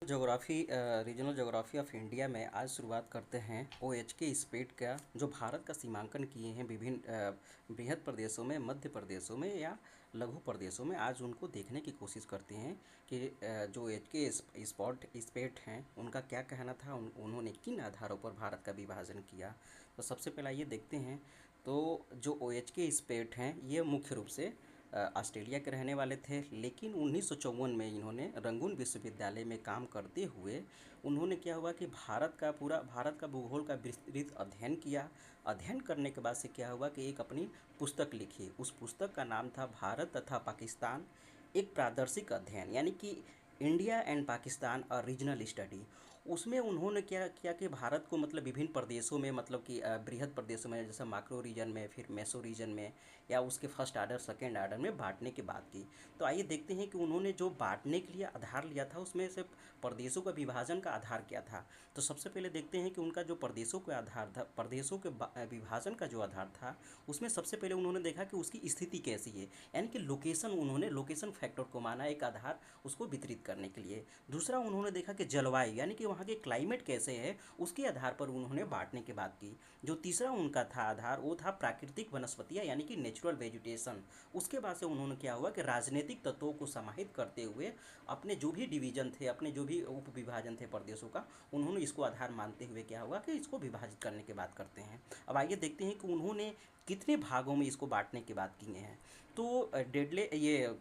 Regional geography of India में आज शुरुआत करते हैं OHK स्पेट का, जो भारत का सीमांकन किए हैं विभिन्न बृहद प्रदेशों में, मध्य प्रदेशों में या लघु प्रदेशों में। आज उनको देखने की कोशिश करते हैं कि जो OHK स्पेट हैं उनका क्या कहना था, उन्होंने किन आधारों पर भारत का विभाजन किया। तो सबसे पहला ये देखते हैं। तो जो OHK स्पेट हैं ये मुख्य रूप से ऑस्ट्रेलिया के रहने वाले थे, लेकिन 1954 में इन्होंने रंगून विश्वविद्यालय में काम करते हुए उन्होंने क्या हुआ कि भारत का भूगोल का विस्तृत अध्ययन किया। अध्ययन करने के बाद से क्या हुआ कि एक अपनी पुस्तक लिखी। उस पुस्तक का नाम था भारत तथा पाकिस्तान एक प्रादर्शिक अध्ययन, यानी कि India and Pakistan a regional study. उसमें उन्होंने क्या किया कि भारत को मतलब विभिन्न प्रदेशों में, मतलब कि बृहद प्रदेशों में, जैसे मैक्रो रीजन में, फिर मेसो रीजन में या उसके फर्स्ट आर्डर सेकेंड आर्डर में बांटने की बात की। तो आइए देखते हैं कि उन्होंने जो बांटने के लिए आधार लिया था उसमें से प्रदेशों का विभाजन का आधार क्या था। तो सबसे पहले देखते हैं कि उनका जो प्रदेशों का आधार था, प्रदेशों के विभाजन का जो आधार था, उसमें सबसे पहले उन्होंने देखा कि उसकी स्थिति कैसी है, यानी कि लोकेशन। उन्होंने लोकेशन फैक्टर को माना एक आधार उसको वितरित करने के लिए। दूसरा उन्होंने देखा कि जलवायु, यानी कि वहाँ के क्लाइमेट कैसे है, उसके आधार पर उन्होंने बांटने की बात की। जो तीसरा उनका था आधार, वो था प्राकृतिक वनस्पतियाँ, यानी कि नेचुरल वेजिटेशन। उसके बाद से उन्होंने क्या हुआ कि राजनीतिक तत्वों को समाहित करते हुए अपने जो भी डिवीजन थे, अपने जो भी उप विभाजन थे प्रदेशों का, उन्होंने इसको आधार मानते हुए क्या हुआ कि इसको विभाजित करने की बात करते हैं। अब आइए देखते हैं कि उन्होंने कितने भागों में इसको बांटने की बात की है। तो डेडले ये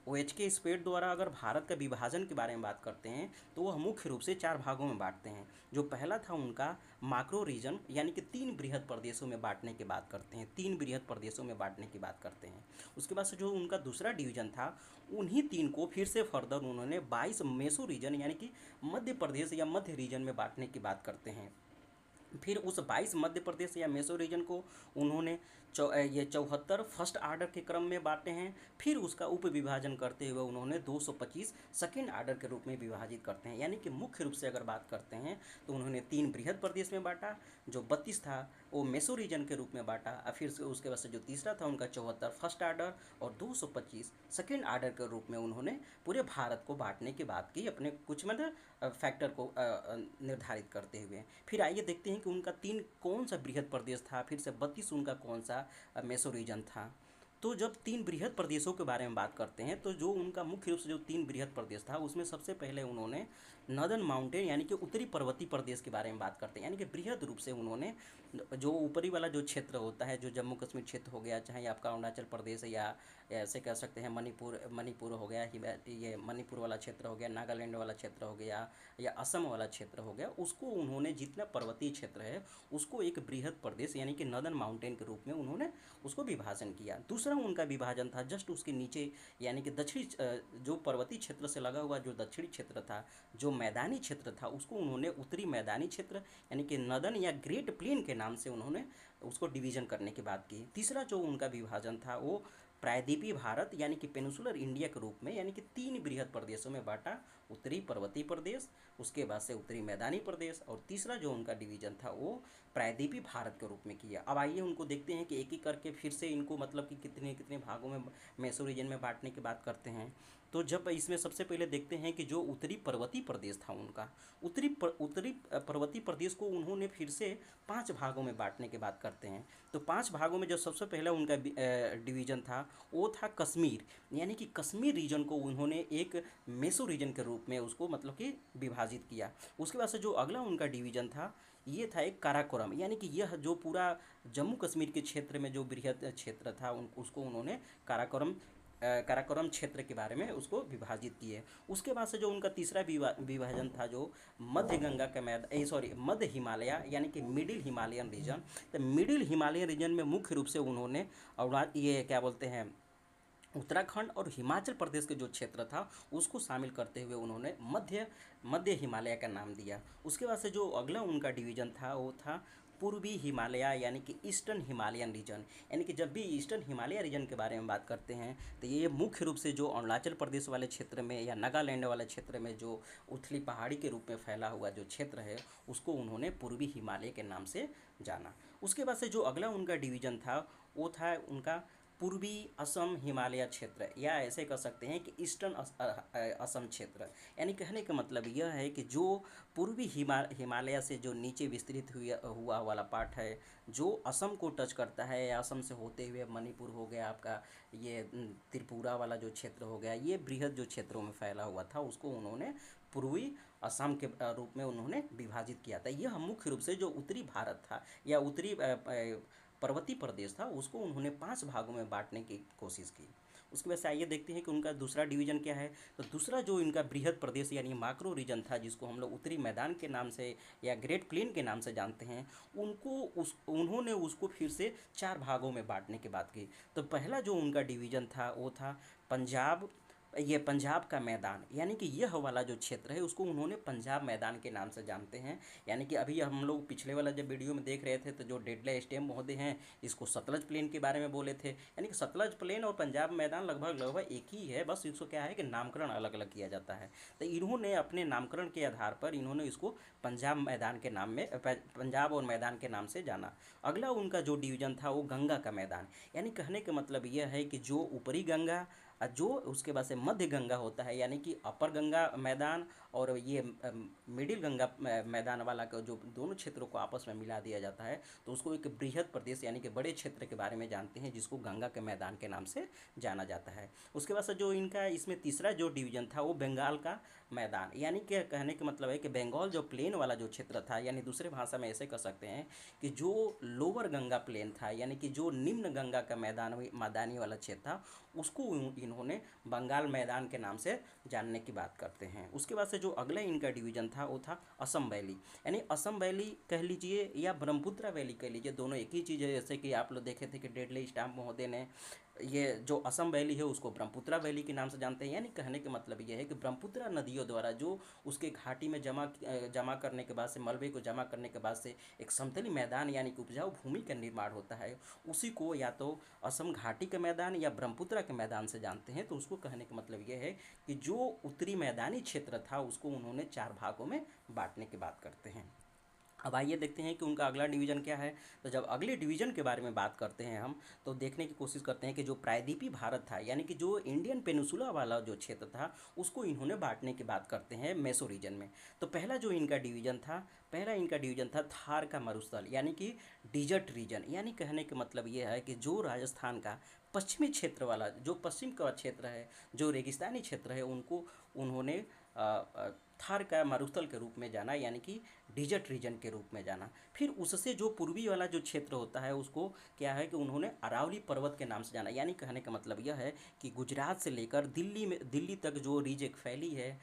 OHK स्पेट द्वारा अगर भारत का विभाजन के बारे में बात करते हैं तो वह मुख्य रूप से 4 भागों में बांटते हैं। जो पहला था उनका माक्रो रीजन, यानी कि 3 बृहद प्रदेशों में बांटने की बात करते हैं, 3 बृहद प्रदेशों में बांटने की बात करते हैं। उसके बाद से जो उनका दूसरा डिवीजन था, उन्हीं 3 को फिर से फर्दर उन्होंने 22 मेसो रीजन, यानी कि मध्य प्रदेश या मध्य रीजन में बांटने की बात करते हैं। फिर उस 22 मध्य प्रदेश या मेसो रीजन को उन्होंने ये 74 फर्स्ट आर्डर के क्रम में बांटे हैं। फिर उसका उप विभाजन करते हुए उन्होंने 225 सेकेंड आर्डर के रूप में विभाजित करते हैं। यानी कि मुख्य रूप से अगर बात करते हैं तो उन्होंने 3 बृहद प्रदेश में बांटा, जो 32 था वो मेसो रीजन के रूप में बांटा, और फिर से उसके बाद से जो तीसरा था उनका 74 फर्स्ट आर्डर और 225 सेकेंड आर्डर के रूप में उन्होंने पूरे भारत को बांटने की बात की, अपने कुछ मतलब फैक्टर को निर्धारित करते हुए। फिर आइए देखते हैं कि उनका 3 कौन सा बृहद प्रदेश था, फिर से 32 उनका कौन सा मेसो रीजन था। तो जब 3 बृहद प्रदेशों के बारे में बात करते हैं तो जो उनका मुख्य रूप से जो 3 बृहद प्रदेश था उसमें सबसे पहले उन्होंने नॉर्दर्न माउंटेन, यानी कि उत्तरी पर्वतीय प्रदेश के बारे में बात करते हैं। यानी कि बृहद रूप से उन्होंने जो ऊपरी वाला जो क्षेत्र होता है, जो जम्मू कश्मीर क्षेत्र हो गया, चाहे आपका अरुणाचल प्रदेश है या ऐसे कह सकते हैं मणिपुर हो गया, ये मणिपुर वाला क्षेत्र हो गया, नागालैंड वाला क्षेत्र हो गया या असम वाला क्षेत्र हो गया, उसको उन्होंने जितना पर्वतीय क्षेत्र है उसको एक बृहद प्रदेश, यानी कि नॉर्दर्न माउंटेन के रूप में उन्होंने उसको विभाजन किया। दूसरा उनका विभाजन था जस्ट उसके नीचे, यानी कि दक्षिणी जो पर्वतीय क्षेत्र से लगा हुआ जो दक्षिणी क्षेत्र था, जो मैदानी क्षेत्र था, उसको उन्होंने उत्तरी मैदानी क्षेत्र, यानी कि नॉर्दर्न या ग्रेट प्लेन के नाम से उन्होंने उसको डिवीजन करने की बात की। तीसरा जो उनका विभाजन था वो प्रायद्वीपीय भारत, यानी कि पेनिसुलर इंडिया के रूप में, यानी कि 3 बृहद प्रदेशों में बांटा, उत्तरी पर्वतीय प्रदेश, उसके बाद से उत्तरी मैदानी प्रदेश, और तीसरा जो उनका डिवीजन था वो प्रायद्वीपीय भारत के रूप में किया। अब आइए उनको देखते हैं कि एक एक करके फिर से इनको मतलब कि कितने कितने भागों में मैसूर रीजन में बांटने की बात करते हैं। तो जब इसमें सबसे पहले देखते हैं कि जो उत्तरी पर्वतीय प्रदेश था उनका, उत्तरी पर्वतीय प्रदेश को उन्होंने फिर से 5 भागों में बांटने की बात करते हैं। तो 5 भागों में जो सबसे पहला उनका डिवीजन था वो था कश्मीर, यानी कि कश्मीर रीजन को उन्होंने एक मेसो रीजन के रूप में उसको मतलब कि विभाजित किया। उसके बाद से जो अगला उनका डिवीजन था ये था एक काराकोरम, यानी कि यह जो पूरा जम्मू कश्मीर के क्षेत्र में जो बृहद क्षेत्र था उसको उन्होंने काराकोरम क्षेत्र के बारे में उसको विभाजित किए। उसके बाद से जो उनका तीसरा विभाजन था जो मध्य गंगा का मध्य हिमालय, यानी कि मिडिल हिमालयन रीजन। तो मिडिल हिमालयन रीजन में मुख्य रूप से उन्होंने ये क्या बोलते हैं उत्तराखंड और हिमाचल प्रदेश के जो क्षेत्र था उसको शामिल करते हुए उन्होंने मध्य हिमालय का नाम दिया। उसके बाद से जो अगला उनका डिवीजन था वो था पूर्वी हिमालय, यानी कि ईस्टर्न हिमालयन रीजन। यानी कि जब भी ईस्टर्न हिमालय रीजन के बारे में बात करते हैं तो ये मुख्य रूप से जो अरुणाचल प्रदेश वाले क्षेत्र में या नागालैंड वाले क्षेत्र में जो उथली पहाड़ी के रूप में फैला हुआ जो क्षेत्र है उसको उन्होंने पूर्वी हिमालय के नाम से जाना। उसके बाद से जो अगला उनका डिवीजन था वो था उनका पूर्वी असम हिमालय क्षेत्र, या ऐसे कह सकते हैं कि ईस्टर्न असम क्षेत्र। यानी कहने का मतलब यह है कि जो पूर्वी हिमालय से जो नीचे विस्तृत हुआ हुआ वाला पार्ट है, जो असम को टच करता है, या असम से होते हुए मणिपुर हो गया आपका, ये त्रिपुरा वाला जो क्षेत्र हो गया, ये बृहद जो क्षेत्रों में फैला हुआ था, उसको उन्होंने पूर्वी असम के रूप में उन्होंने विभाजित किया था। यह मुख्य रूप से जो उत्तरी भारत था या उत्तरी पर्वतीय प्रदेश था, उसको उन्होंने 5 भागों में बांटने की कोशिश की। उसके बाद से आइए देखते हैं कि उनका दूसरा डिवीज़न क्या है। तो दूसरा जो इनका बृहद प्रदेश यानी माक्रो रीजन था, जिसको हम लोग उत्तरी मैदान के नाम से या ग्रेट प्लेन के नाम से जानते हैं, उन्होंने उसको फिर से 4 भागों में बांटने की बात की। तो पहला जो उनका डिवीज़न था वो था पंजाब, ये पंजाब का मैदान, यानी कि यह वाला जो क्षेत्र है उसको उन्होंने पंजाब मैदान के नाम से जानते हैं। यानी कि अभी हम लोग पिछले वाला जब वीडियो में देख रहे थे, तो जो डेडले स्टेम महोदय हैं, इसको सतलज प्लेन के बारे में बोले थे। यानी कि सतलज प्लेन और पंजाब मैदान लगभग लगभग एक ही है, बस इसको क्या है कि नामकरण अलग अलग किया जाता है। तो इन्होंने अपने नामकरण के आधार पर इन्होंने इसको पंजाब मैदान के नाम में, पंजाब और मैदान के नाम से जाना। अगला उनका जो डिवीज़न था वो गंगा का मैदान। यानी कहने का मतलब यह है कि जो ऊपरी गंगा, जो उसके बाद से मध्य गंगा होता है, यानी कि अपर गंगा मैदान और ये मिडिल गंगा मैदान वाला का जो दोनों क्षेत्रों को आपस में मिला दिया जाता है, तो उसको एक बृहद प्रदेश यानी कि बड़े क्षेत्र के बारे में जानते हैं, जिसको गंगा के मैदान के नाम से जाना जाता है। उसके बाद से जो इनका इसमें तीसरा जो डिवीज़न था वो बंगाल का मैदान। यानी कि कहने का मतलब है कि बंगाल जो प्लेन वाला जो क्षेत्र था, यानी दूसरे भाषा में ऐसे कह सकते हैं कि जो लोअर गंगा प्लेन था, यानी कि जो निम्न गंगा का मैदानी वाला क्षेत्र था, उसको इन्होंने बंगाल मैदान के नाम से जानने की बात करते हैं। उसके बाद से जो अगला इनका डिवीज़न था वो था असम वैली। यानी असम वैली कह लीजिए या ब्रह्मपुत्रा वैली कह लीजिए, दोनों एक ही चीज़ है। जैसे कि आप लोग देखे थे कि डेडले स्टाम्प महोदय ने ये जो असम वैली है उसको ब्रह्मपुत्रा वैली के नाम से जानते हैं। यानी कहने का मतलब ये है कि ब्रह्मपुत्रा नदियों द्वारा जो उसके घाटी में जमा करने के बाद से, मलबे को जमा करने के बाद से एक समतली मैदान यानी कि उपजाऊ भूमि का निर्माण होता है, उसी को या तो असम घाटी के मैदान या ब्रह्मपुत्रा के मैदान से जानते हैं। तो उसको कहने का मतलब ये है कि जो उत्तरी मैदानी क्षेत्र था उसको उन्होंने 4 भागों में बांटने की बात करते हैं। अब आइए देखते हैं कि उनका अगला डिवीज़न क्या है। तो जब अगले डिवीज़न के बारे में बात करते हैं हम, तो देखने की कोशिश करते हैं कि जो प्रायद्वीपीय भारत था, यानी कि जो इंडियन पेनिसुला वाला जो क्षेत्र था, उसको इन्होंने बांटने की बात करते हैं मेसो रीजन में। तो पहला जो इनका डिवीज़न था, थार का मरुस्थल, यानी कि डिजर्ट रीजन। यानी कहने का मतलब ये है कि जो राजस्थान का पश्चिमी क्षेत्र वाला, जो पश्चिम का क्षेत्र है, जो रेगिस्तानी क्षेत्र है, उनको उन्होंने थार का मरुस्थल के रूप में जाना, यानी कि डिजर्ट रीजन के रूप में जाना। फिर उससे जो पूर्वी वाला जो क्षेत्र होता है उसको क्या है कि उन्होंने अरावली पर्वत के नाम से जाना। यानी कहने का मतलब यह है कि गुजरात से लेकर दिल्ली तक जो रीज एक फैली है,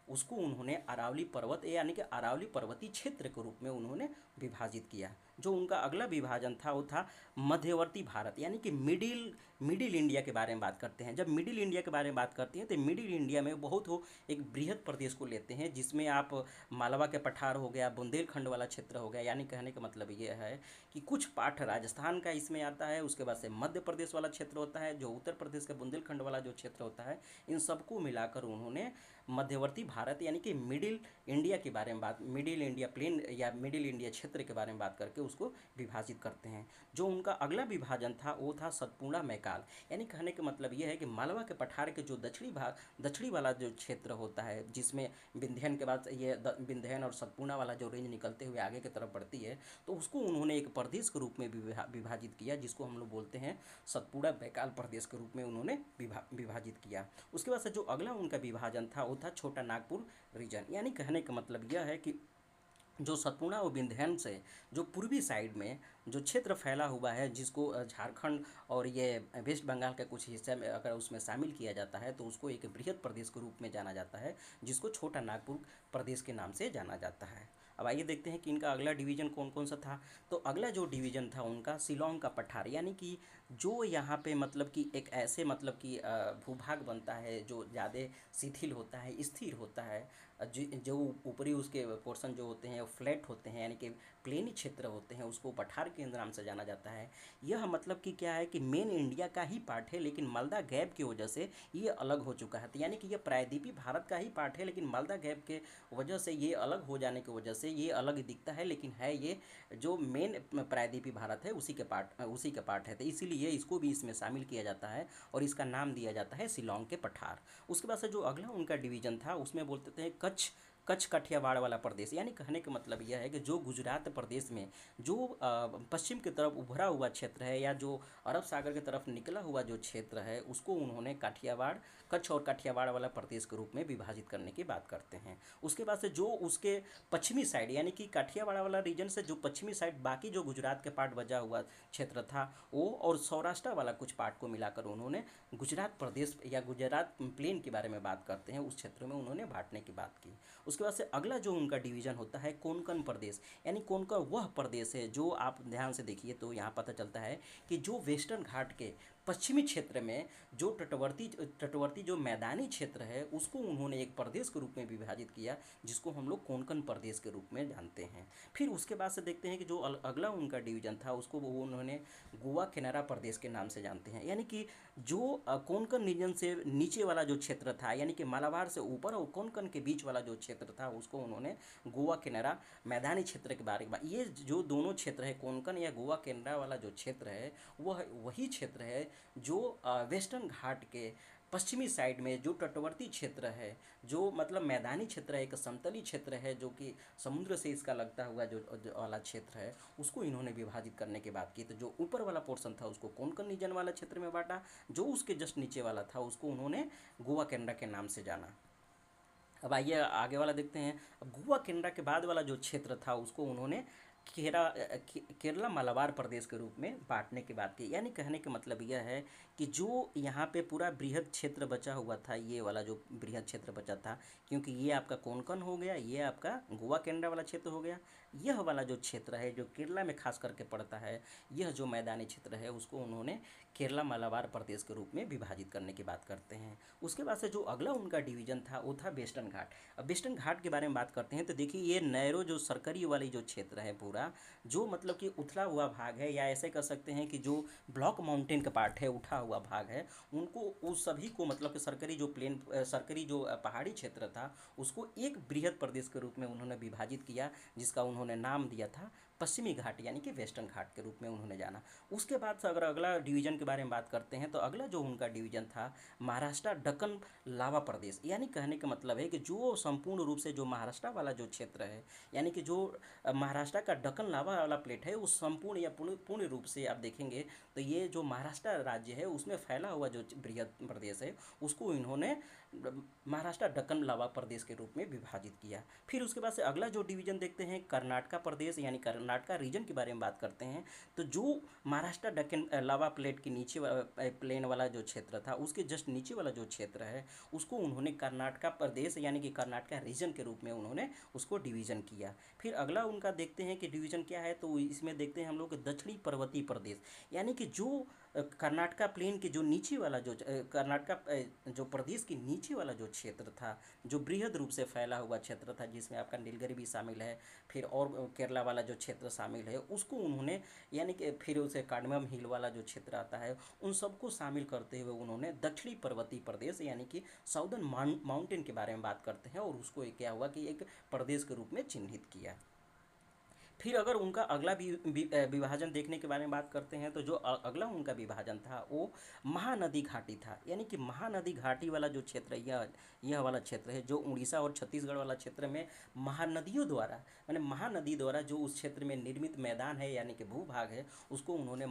उसको उन्होंने अरावली पर्वत यानी कि अरावली पर्वतीय क्षेत्र के रूप में उन्होंने विभाजित किया। जो उनका अगला विभाजन था वो था मध्यवर्ती भारत, यानी कि मिडिल इंडिया के बारे में बात करते हैं। जब मिडिल इंडिया के बारे में बात करते हैं तो मिडिल इंडिया में बहुत हो एक बृहद प्रदेश को लेते हैं, जिसमें आप मालवा के पठार हो गया, बुंदेलखंड वाला क्षेत्र हो गया। यानी कहने का मतलब ये है कि कुछ पार्ट राजस्थान का इसमें आता है, उसके बाद से मध्य प्रदेश वाला क्षेत्र होता है, जो उत्तर प्रदेश का बुंदेलखंड वाला जो क्षेत्र होता है, इन सबको मिलाकर उन्होंने मध्यवर्ती भारत यानी कि मिडिल इंडिया के बारे में मिडिल इंडिया प्लेन या मिडिल इंडिया क्षेत्र के बारे में बात करके उसको विभाजित करते हैं। जो उनका अगला विभाजन था वो था सतपुड़ा मैकाल। यानी कहने का मतलब ये है कि मालवा के पठार के जो दक्षिणी वाला जो क्षेत्र होता है, जिसमें विंध्यन के बाद ये विंध्यन और सतपुड़ा वाला जो रेंज निकलते हुए आगे की तरफ बढ़ती है, तो उसको उन्होंने एक प्रदेश के रूप में विभाजित किया, जिसको हम लोग बोलते हैं सतपुड़ा मैकाल प्रदेश के रूप में उन्होंने विभाजित किया। उसके बाद से जो अगला उनका विभाजन था वो था छोटा नागपुर रीजन। यानी कहने का मतलब यह है कि जो सतपुड़ा और विंध्यन से जो पूर्वी साइड में जो क्षेत्र फैला हुआ है, जिसको झारखंड और ये वेस्ट बंगाल के कुछ हिस्से में अगर उसमें शामिल किया जाता है, तो उसको एक बृहद प्रदेश के रूप में जाना जाता है, जिसको छोटा नागपुर प्रदेश के नाम से जाना जाता है। अब आइए देखते हैं कि इनका अगला डिवीज़न कौन कौन सा था। तो अगला जो डिवीज़न था उनका शिलोंग का पठार, यानी कि जो यहाँ पे मतलब कि एक ऐसे मतलब कि भूभाग बनता है जो ज़्यादा शिथिल होता है, स्थिर होता है, जो ऊपरी उसके पोर्शन जो होते हैं वो फ्लैट होते हैं, यानी कि प्लेनी क्षेत्र होते हैं, उसको पठार के नाम से जाना जाता है। यह मतलब कि क्या है कि मेन इंडिया का ही पार्ट है, लेकिन मालदा गैप की वजह से ये अलग हो चुका है। तो यानी कि यह प्रायद्वीपीय भारत का ही पार्ट है, लेकिन मालदा गैप के वजह से ये अलग हो जाने की वजह से ये अलग दिखता है, लेकिन है ये जो मेन प्रायद्वीपीय भारत है उसी के पार्ट है। तो इसीलिए है इसको भी इसमें शामिल किया जाता है और इसका नाम दिया जाता है शिलोंग के पठार। उसके बाद से जो अगला उनका डिवीज़न था उसमें बोलते थे कच्छ कच्छ कठियावाड़ वाला प्रदेश, यानी कहने का मतलब यह है कि जो गुजरात प्रदेश में जो पश्चिम की तरफ उभरा हुआ क्षेत्र है या जो अरब सागर की तरफ निकला हुआ जो क्षेत्र है उसको उन्होंने काठियावाड़ कच्छ और काठियावाड़ वाला प्रदेश के रूप में विभाजित करने की बात करते हैं। उसके बाद से जो उसके पश्चिमी साइड यानी कि काठियावाड़ वाला रीजन से जो पश्चिमी साइड बाकी जो गुजरात के पार्ट बचा हुआ क्षेत्र था वो और सौराष्ट्र वाला कुछ पार्ट को मिलाकर उन्होंने गुजरात प्रदेश या गुजरात प्लेन के बारे में बात करते हैं, उस क्षेत्र में उन्होंने बांटने की बात की। उसके बाद से अगला जो उनका डिवीज़न होता है कोंकण प्रदेश, यानी कोंकण वह प्रदेश है जो आप ध्यान से देखिए तो यहाँ पता चलता है कि जो वेस्टर्न घाट के पश्चिमी क्षेत्र में जो तटवर्ती जो मैदानी क्षेत्र है उसको उन्होंने एक प्रदेश के रूप में विभाजित किया जिसको हम लोग कोंकण प्रदेश के रूप में जानते हैं। फिर उसके बाद से देखते हैं कि जो अगला उनका डिवीज़न था उसको वो उन्होंने गोवा केनरा प्रदेश के नाम से जानते हैं, यानी कि जो कोंकण रीजन से नीचे वाला जो क्षेत्र था यानी कि मालाबार से ऊपर और कोंकण के बीच वाला जो क्षेत्र था उसको उन्होंने गोवा केनरा मैदानी क्षेत्र के बारे में। ये जो दोनों क्षेत्र है कोंकण या गोवा केनरा वाला जो क्षेत्र है वह वही क्षेत्र है जो वेस्टर्न घाट के पश्चिमी साइड में जो तटवर्ती क्षेत्र है जो मतलब मैदानी क्षेत्र है, एक समतली क्षेत्र है जो कि समुद्र से इसका लगता हुआ जो वाला क्षेत्र है उसको इन्होंने विभाजित करने की बात की। तो जो ऊपर वाला पोर्शन था उसको कोंकण रीजन वाला क्षेत्र में बांटा, जो उसके जस्ट नीचे वाला था उसको उन्होंने गोवा केनरा के नाम से जाना। अब आइए आगे वाला देखते हैं। अब गोवा केनरा के बाद वाला जो क्षेत्र था उसको उन्होंने केरला मालाबार प्रदेश के रूप में बांटने की बात की। यानी कहने का मतलब यह है कि जो यहाँ पे पूरा बृहद क्षेत्र बचा हुआ था, ये वाला जो बृहद क्षेत्र बचा था, क्योंकि ये आपका कोंकण हो गया, ये आपका गोवा केनरा वाला क्षेत्र हो गया, यह वाला जो क्षेत्र है जो केरला में खास करके पड़ता है, यह जो मैदानी क्षेत्र है उसको उन्होंने केरला मालाबार प्रदेश के रूप में विभाजित करने की बात करते हैं। उसके बाद से जो अगला उनका डिवीजन था वो था वेस्टर्न घाट। अब वेस्टर्न घाट के बारे में बात करते हैं तो देखिए ये नैरो जो सरकरी वाली जो क्षेत्र है पूरा जो मतलब कि उथला हुआ भाग है या ऐसे कर सकते हैं कि जो ब्लॉक माउंटेन का पार्ट है उठा हुआ भाग है उनको उस सभी को मतलब कि सरकरी जो पहाड़ी क्षेत्र था उसको एक बृहद प्रदेश के रूप में उन्होंने विभाजित किया जिसका उन्होंने नाम दिया था पश्चिमी घाट यानी कि वेस्टर्न घाट के रूप में उन्होंने जाना। उसके बाद से अगर अगला डिवीजन के बारे में बात करते हैं तो अगला जो उनका डिवीजन था महाराष्ट्र दक्कन लावा प्रदेश, यानी कहने का मतलब है कि जो संपूर्ण रूप से जो महाराष्ट्र वाला जो क्षेत्र है यानी कि जो महाराष्ट्र का दक्कन लावा वाला प्लेट है उस संपूर्ण या पूर्ण रूप से आप देखेंगे तो ये जो महाराष्ट्र राज्य है उसमें फैला हुआ जो बृहद प्रदेश है उसको इन्होंने महाराष्ट्र दक्कन लावा प्रदेश के रूप में विभाजित किया। फिर उसके बाद से अगला जो डिवीजन देखते हैं कर्नाटका प्रदेश यानी कर्नाटका रीजन के बारे में बात करते हैं तो जो महाराष्ट्र दक्कन लावा प्लेट के नीचे प्लेन वाला जो क्षेत्र था उसके जस्ट नीचे वाला जो क्षेत्र है उसको उन्होंने कर्नाटका प्रदेश यानी कि कर्नाटका रीजन के रूप में उन्होंने उसको डिवीज़न किया। फिर अगला उनका देखते हैं कि डिवीज़न क्या है तो इसमें देखते हैं हम लोग दक्षिणी पर्वतीय प्रदेश, यानी कि जो कर्नाटका प्लेन के जो नीचे वाला जो कर्नाटका जो प्रदेश के नीचे वाला जो क्षेत्र था जो बृहद रूप से फैला हुआ क्षेत्र था जिसमें आपका नीलगिरी भी शामिल है, फिर और केरला वाला जो क्षेत्र शामिल है उसको उन्होंने यानी कि फिर उसे कार्डमम हिल वाला जो क्षेत्र आता है उन सबको शामिल करते हुए उन्होंने दक्षिणी पर्वतीय प्रदेश यानी कि साउदर्न माउंटेन के बारे में बात करते हैं और उसको क्या हुआ कि एक प्रदेश के रूप में चिन्हित किया। फिर अगर उनका अगला विभाजन देखने के बारे में बात करते हैं तो जो अगला उनका विभाजन था वो महानदी घाटी था, यानी कि महानदी घाटी वाला जो क्षेत्र यह वाला क्षेत्र है जो उड़ीसा और छत्तीसगढ़ वाला क्षेत्र में महानदियों द्वारा यानी महानदी द्वारा जो उस क्षेत्र में निर्मित मैदान है यानी कि भूभाग है उसको उन्होंने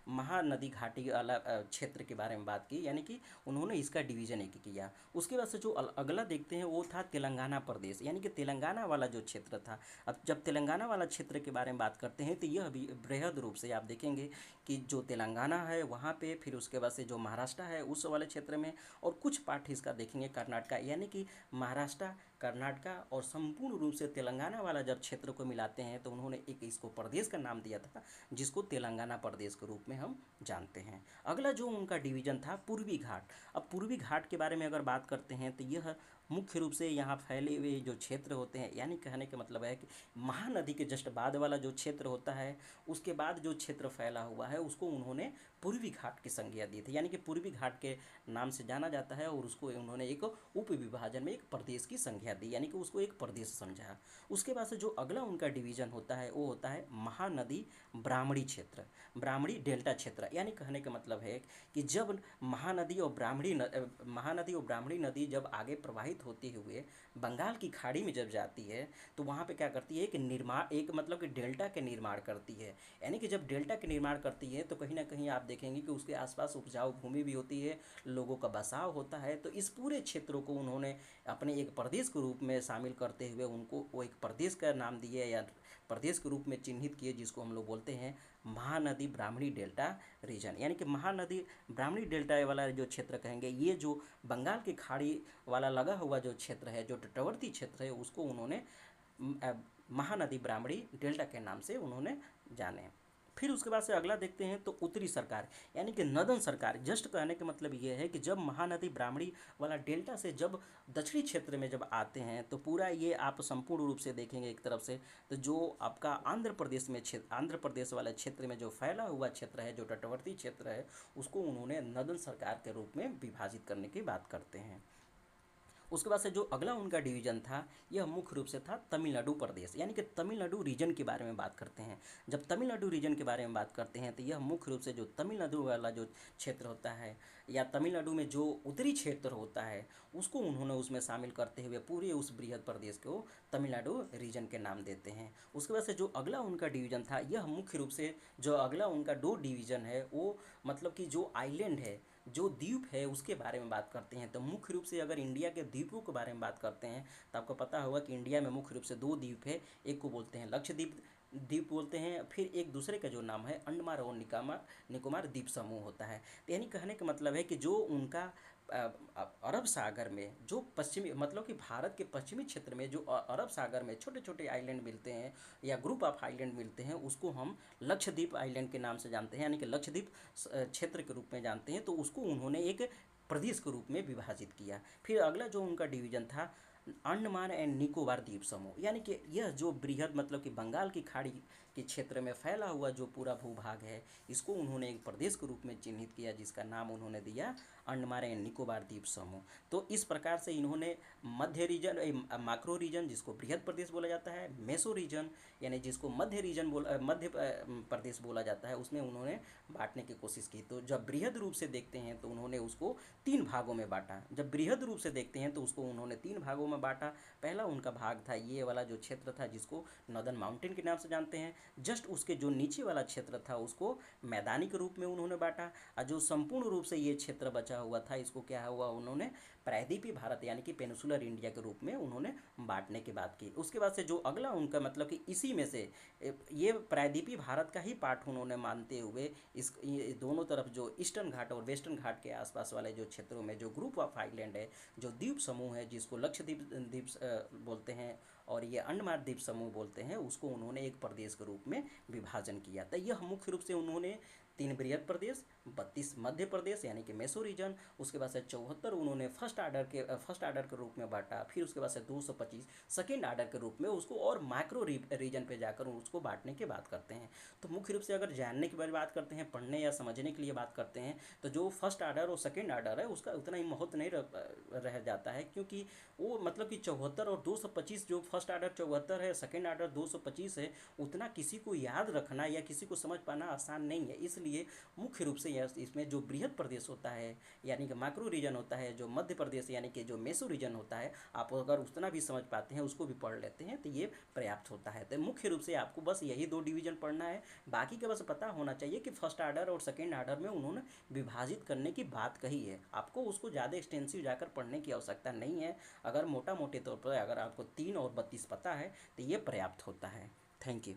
महानदी घाटी वाला क्षेत्र के बारे में बात की, यानी कि उन्होंने इसका डिवीजन एक किया। उसके बाद से जो अगला देखते हैं वो था तेलंगाना प्रदेश, यानी कि तेलंगाना वाला जो क्षेत्र था। अब जब तेलंगाना वाला क्षेत्र के बारे में बात करते हैं तो यह भी बृहद रूप से आप देखेंगे कि जो तेलंगाना है वहाँ पे, फिर उसके बाद से जो महाराष्ट्र है उस वाले क्षेत्र में और कुछ पार्ट इसका देखेंगे कर्नाटका, यानी कि महाराष्ट्र कर्नाटका और संपूर्ण रूप से तेलंगाना वाला जब क्षेत्र को मिलाते हैं तो उन्होंने एक इसको प्रदेश का नाम दिया था जिसको तेलंगाना प्रदेश के रूप में हम जानते हैं। अगला जो उनका डिवीजन था पूर्वी घाट। अब पूर्वी घाट के बारे में अगर बात करते हैं तो यह मुख्य रूप से यहाँ फैले हुए जो क्षेत्र होते हैं, यानी कहने का मतलब है कि महानदी के जस्ट बाद वाला जो क्षेत्र होता है उसके बाद जो क्षेत्र फैला हुआ है उसको उन्होंने पूर्वी घाट की संज्ञा दी थी, यानी कि पूर्वी घाट के नाम से जाना जाता है और उसको उन्होंने एक उप विभाजन में एक प्रदेश की संज्ञा दी, यानी कि उसको एक प्रदेश समझा। उसके बाद से जो अगला उनका डिवीजन होता है वो होता है महानदी ब्राह्मणी क्षेत्र, ब्राह्मणी डेल्टा क्षेत्र। यानी कहने का मतलब है कि जब महानदी और ब्राह्मणी नदी जब आगे प्रवाहित होते हुए बंगाल की खाड़ी में जब जाती है तो वहाँ पे क्या करती है, एक मतलब कि डेल्टा के निर्माण करती है। यानी कि जब डेल्टा के निर्माण करती है तो कहीं ना कहीं आप देखेंगे कि उसके आसपास उपजाऊ भूमि भी होती है, लोगों का बसाव होता है। तो इस पूरे क्षेत्रों को उन्होंने अपने एक प्रदेश के रूप में शामिल करते हुए उनको वो एक प्रदेश का नाम दिए या प्रदेश के रूप में चिन्हित किए, जिसको हम लोग बोलते हैं महानदी ब्राह्मणी डेल्टा रीजन। यानी कि महानदी ब्राह्मणी डेल्टा वाला जो क्षेत्र कहेंगे, ये जो बंगाल की खाड़ी वाला लगा हुआ जो क्षेत्र है, जो तटवर्ती क्षेत्र है, उसको उन्होंने महानदी ब्राह्मणी डेल्टा के नाम से उन्होंने जाने। फिर उसके बाद से अगला देखते हैं तो उत्तरी सरकार, यानी कि नदन सरकार। जस्ट कहने का मतलब ये है कि जब महानदी ब्राह्मणी वाला डेल्टा से जब दक्षिणी क्षेत्र में जब आते हैं तो पूरा ये आप संपूर्ण रूप से देखेंगे एक तरफ से, तो जो आपका आंध्र प्रदेश में आंध्र प्रदेश वाले क्षेत्र में जो फैला हुआ क्षेत्र है, जो तटवर्ती क्षेत्र है, उसको उन्होंने नदन सरकार के रूप में विभाजित करने की बात करते हैं। उसके बाद से जो अगला उनका डिवीजन था, यह मुख्य रूप से था तमिलनाडु प्रदेश, यानी कि तमिलनाडु रीजन के बारे में बात करते हैं। जब तमिलनाडु रीजन के बारे में बात करते हैं तो यह मुख्य रूप से जो तमिलनाडु वाला जो क्षेत्र होता है या तमिलनाडु में जो उत्तरी क्षेत्र होता है, उसको उन्होंने उसमें शामिल करते हुए पूरे उस बृहद प्रदेश को तमिलनाडु रीजन के नाम देते हैं। उसके बाद से जो अगला उनका डिवीजन था, यह मुख्य रूप से जो अगला उनका दो डिवीजन है वो मतलब कि जो आइलैंड है, जो द्वीप है, उसके बारे में बात करते हैं। तो मुख्य रूप से अगर इंडिया के द्वीपों के बारे में बात करते हैं तो आपको पता होगा कि इंडिया में मुख्य रूप से दो द्वीप है, एक को बोलते हैं लक्षद्वीप द्वीप बोलते हैं, फिर एक दूसरे का जो नाम है अंडमान और निकोबार द्वीप समूह होता है। तो यानी कहने का मतलब है कि जो उनका अरब सागर में जो पश्चिमी मतलब कि भारत के पश्चिमी क्षेत्र में जो अरब सागर में छोटे छोटे आइलैंड मिलते हैं या ग्रुप ऑफ आइलैंड मिलते हैं, उसको हम लक्षद्वीप आइलैंड के नाम से जानते हैं, यानी कि लक्षद्वीप क्षेत्र के रूप में जानते हैं। तो उसको उन्होंने एक प्रदेश के रूप में विभाजित किया। फिर अगला जो उनका डिवीजन था अंडमान एंड निकोबार द्वीप समूह, यानी कि यह जो बृहद मतलब कि बंगाल की खाड़ी के क्षेत्र में फैला हुआ जो पूरा भूभाग है, इसको उन्होंने एक प्रदेश के रूप में चिन्हित किया, जिसका नाम उन्होंने दिया अंडमान एंड निकोबार द्वीप समूह। तो इस प्रकार से इन्होंने मध्य रीजन, माक्रो रीजन जिसको बृहद प्रदेश बोला जाता है, मेसो रीजन यानी जिसको मध्य प्रदेश बोला जाता है, उसमें उन्होंने बांटने की कोशिश की। तो जब बृहद रूप से देखते हैं तो उन्होंने उसको तीन भागों में बांटा। जब बृहद रूप से देखते हैं तो उसको उन्होंने तीन भागों में बांटा। पहला उनका भाग था ये वाला जो क्षेत्र था, जिसको नॉर्दर्न माउंटेन के नाम से जानते हैं। जस्ट उसके जो नीचे वाला क्षेत्र था उसको मैदानी के रूप में उन्होंने बांटा, और जो संपूर्ण रूप से ये क्षेत्र बचा हुआ था इसको क्या हुआ, उन्होंने प्रायद्वीपीय भारत यानी कि पेनिसुलर इंडिया के रूप में उन्होंने बांटने की बात की। उसके बाद से जो अगला उनका मतलब कि इसी में से ये प्रायद्वीपीय भारत का ही पार्ट उन्होंने मानते हुए ये दोनों तरफ जो ईस्टर्न घाट और वेस्टर्न घाट के आसपास वाले जो क्षेत्रों में जो ग्रुप ऑफ आइलैंड है, जो द्वीप समूह है, जिसको लक्षद्वीप द्वीप बोलते हैं और ये अंडमान द्वीप समूह बोलते हैं, उसको उन्होंने एक प्रदेश के रूप में विभाजन किया। तो यह मुख्य रूप से उन्होंने तीन बृहद प्रदेश, 32 मध्य प्रदेश यानी कि मेसो रीजन, उसके बाद से 74 उन्होंने फर्स्ट आर्डर के रूप में बांटा, फिर उसके बाद से 225 सेकेंड आर्डर के रूप में उसको, और माइक्रो रीजन पे जाकर उसको बांटने की बात करते हैं। तो मुख्य रूप से अगर जानने की बात करते हैं, पढ़ने या समझने के लिए बात करते हैं, तो जो फर्स्ट आर्डर और सेकेंड आर्डर है उसका उतना ही महत्व नहीं रह जाता है, क्योंकि वो मतलब कि 74 और 225, जो फर्स्ट आर्डर 74 है, सेकेंड आर्डर 225 है, उतना किसी को याद रखना या किसी को समझ पाना आसान नहीं है। इसलिए मुख्य रूप से इसमें जो बृहद प्रदेश होता है यानी कि मैक्रो रीजन होता है, जो मध्य प्रदेश यानी कि जो मेसो रीजन होता है, आप अगर उतना भी समझ पाते हैं, उसको भी पढ़ लेते हैं, तो ये पर्याप्त होता है। तो मुख्य रूप से आपको बस यही दो डिवीजन पढ़ना है, बाकी का बस पता होना चाहिए कि फर्स्ट आर्डर और सेकेंड आर्डर में उन्होंने विभाजित करने की बात कही है। आपको उसको ज़्यादा एक्सटेंसिव जाकर पढ़ने की आवश्यकता नहीं है। अगर मोटा मोटे तौर पर अगर आपको 3 और 32 पता है तो ये पर्याप्त होता है। Thank you.